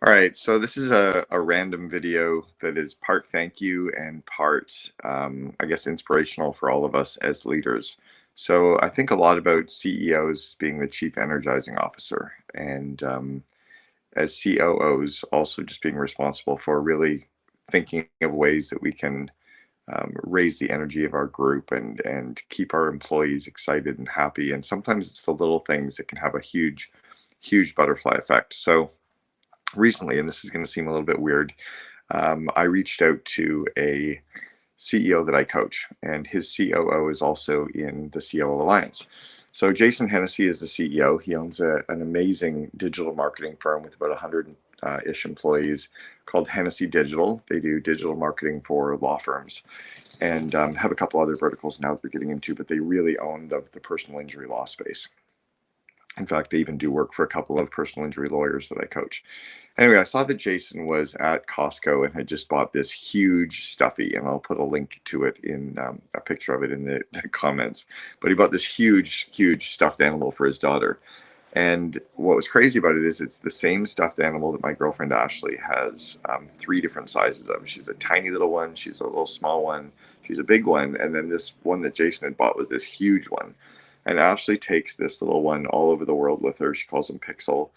All right, so this is a random video that is part thank you and part, I guess, inspirational for all of us as leaders. So I think a lot about CEOs being the chief energizing officer, and as COOs also just being responsible for really thinking of ways that we can raise the energy of our group and keep our employees excited and happy. And sometimes it's the little things that can have a huge butterfly effect. So recently, and this is going to seem a little bit weird, I reached out to a CEO that I coach, and his COO is also in the COO Alliance. So Jason Hennessy is the CEO. He owns an amazing digital marketing firm with about 100 ish employees called Hennessy Digital. They do digital marketing for law firms and have a couple other verticals now that they're getting into, but they really own the personal injury law space. In fact, they even do work for a couple of personal injury lawyers that I coach. Anyway, I saw that Jason was at Costco and had just bought this huge stuffy, and I'll put a link to it in a picture of it in the comments. But he bought this huge stuffed animal for his daughter. And what was crazy about it is it's the same stuffed animal that my girlfriend Ashley has three different sizes of. She's a tiny little one, she's a little small one, she's a big one, and then this one that Jason had bought was this huge one. And Ashley takes this little one all over the world with her. She calls him Pixel.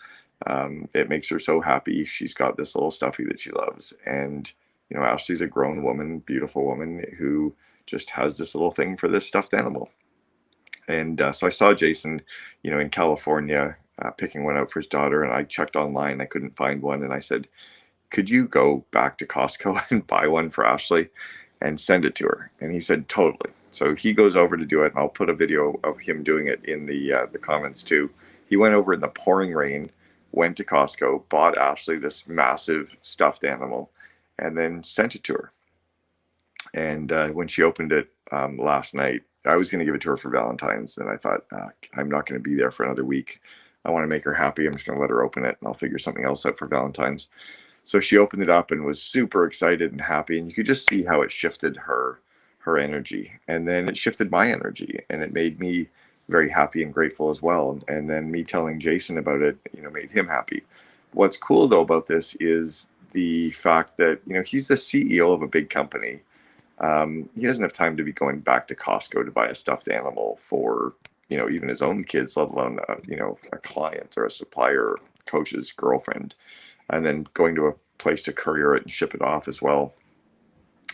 It makes her so happy. She's got this little stuffy that she loves. And, you know, Ashley's a grown woman, beautiful woman who just has this little thing for this stuffed animal. And so I saw Jason, you know, in California picking one out for his daughter. And I checked online. I couldn't find one. And I said, could you go back to Costco and buy one for Ashley and send it to her? And he said, totally. So he goes over to do it, and I'll put a video of him doing it in the comments too. He went over in the pouring rain, went to Costco, bought Ashley this massive stuffed animal, and then sent it to her. And when she opened it last night, I was going to give it to her for Valentine's, and I thought, I'm not going to be there for another week. I want to make her happy. I'm just going to let her open it, and I'll figure something else out for Valentine's. So she opened it up and was super excited and happy, and you could just see how it shifted her energy, and then it shifted my energy, and it made me very happy and grateful as well. And then me telling Jason about it, you know, made him happy. What's cool though about this is the fact that, you know, he's the CEO of a big company. He doesn't have time to be going back to Costco to buy a stuffed animal for, you know, even his own kids, let alone you know, a client or a supplier, or coach's girlfriend, and then going to a place to courier it and ship it off as well.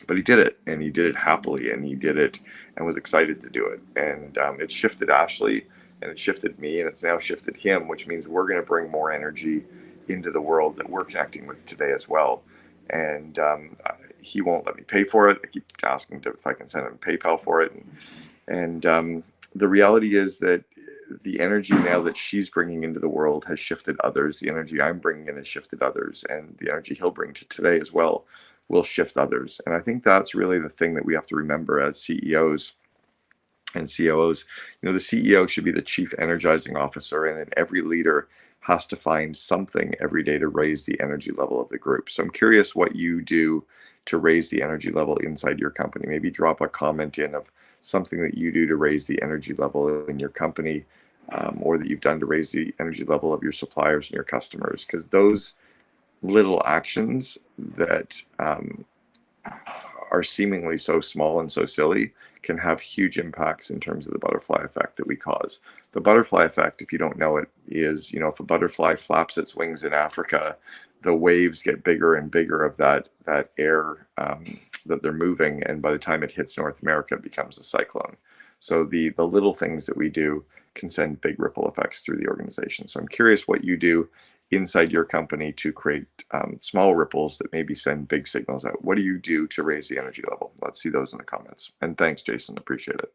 But he did it, and he did it happily, and he did it and was excited to do it. And it shifted Ashley, and it shifted me, and it's now shifted him, which means we're going to bring more energy into the world that we're connecting with today as well. And he won't let me pay for it. I keep asking if I can send him PayPal for it. And the reality is that the energy now that she's bringing into the world has shifted others. The energy I'm bringing in has shifted others, and the energy he'll bring to today as well will shift others. And I think that's really the thing that we have to remember as CEOs and COOs. You know, the CEO should be the chief energizing officer, and then every leader has to find something every day to raise the energy level of the group. So I'm curious what you do to raise the energy level inside your company. Maybe drop a comment in of something that you do to raise the energy level in your company, or that you've done to raise the energy level of your suppliers and your customers, because those little actions that are seemingly so small and so silly can have huge impacts in terms of the butterfly effect that we cause. The butterfly effect, if you don't know it, is, you know, if a butterfly flaps its wings in Africa, the waves get bigger and bigger of that air that they're moving, and by the time it hits North America, it becomes a cyclone. So the little things that we do can send big ripple effects through the organization. So I'm curious what you do inside your company to create small ripples that maybe send big signals out. What do you do to raise the energy level? Let's see those in the comments. And thanks, Jason. Appreciate it.